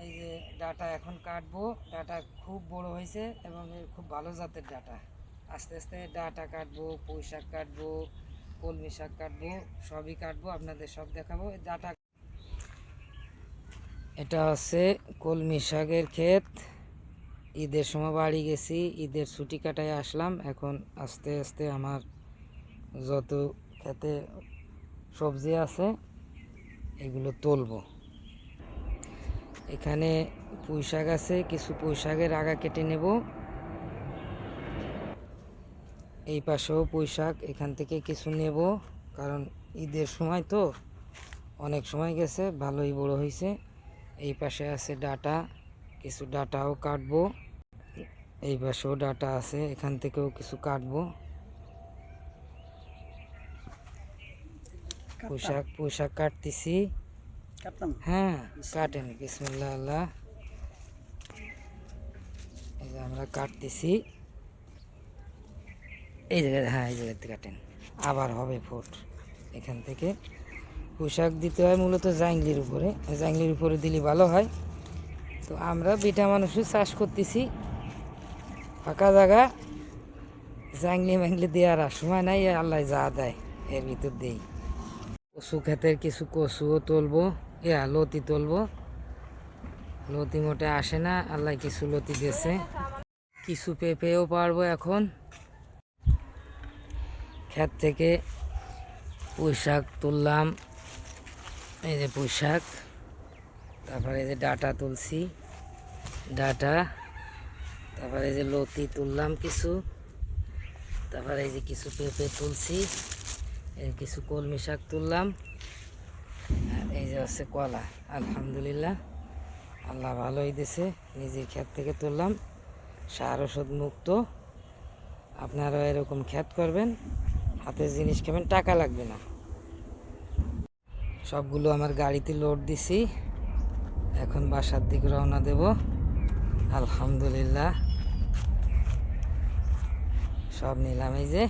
এই যে ডাটা এখন কাটবো। ডাটা খুব বড় হয়েছে এবং খুব ভালো জাতের ডাটা। আস্তে আস্তে ডাটা কাটবো, পুঁই শাক কাটবো, কলমি শাক কাটবো, সবই কাটবো, আপনাদের সব দেখাবো। ডাটা এটা হচ্ছে কলমি শাকের ক্ষেত। ঈদের সময় বাড়ি গেছি, ঈদের ছুটি কাটায় আসলাম। এখন আস্তে আস্তে আমার যত ক্ষেতে সবজি আছে এগুলো তুলবো। এখানে পুঁই শাক আছে, কিছু পুঁই শাকের আগা কেটে নেব। এই পাশেও পুঁই শাক, এখান থেকে কিছু নেব, কারণ ঈদের সময় তো অনেক সময় গেছে, ভালোই বড় হয়েছে। এই পাশে আছে ডাটা, কিছু ডাটাও কাটবো। এই পাশেও ডাটা আছে, এখান থেকেও কিছু কাটবো। পুঁই শাক কাটতেছি। হ্যাঁ কাটেন, বিসমিল্লাহ আল্লাহ। এই যে আমরা কাটতেছি এই জায়গায়, হ্যাঁ এই জায়গাতে কাটেন, আবার হবে ফুট। এখান থেকে পুঁই শাক দিতে হয় মূলত জাংলির উপরে, জাংলির উপরে দিলে ভালো হয়। তো আমরা বিটা মানুষও চাষ করতেছি, ফাঁকা জায়গা, জাংলি ম্যাংলি দেওয়ার আর সময় নাই, আল্লাহ যা দেয় এর ভিতর দেই। কচু ক্ষেতের কিছু কচুও তুলবো, লতি তুলবো। লতি মোটে আসে না, আল্লাহ কিছু লতি দিয়েছে। কিছু পেঁপেও পারবো এখন। ক্ষেত থেকে পুঁই শাক তুললাম, এই যে পুঁই শাক, তারপরে এই যে ডাটা তুলছি, ডাটা, তারপরে এই যে লতি তুললাম কিছু, তারপরে এই যে কিছু পেঁপে তুলছি, এই কিছু কলমি শাক তুললাম, আর এই যে হচ্ছে কলা। আলহামদুলিল্লাহ, আল্লাহ ভালোই দিছে, নিজের ক্ষেত থেকে তুললাম, সার ওষুধ মুক্ত। আপনারাও এরকম ক্ষেত করবেন, হাতের জিনিস খাবেন, টাকা লাগবে না। সবগুলো আমার গাড়িতে লোড দিছি, এখন বাসার দিকে রওনা দেব। আলহামদুলিল্লাহ, সব নিলাম, এই যে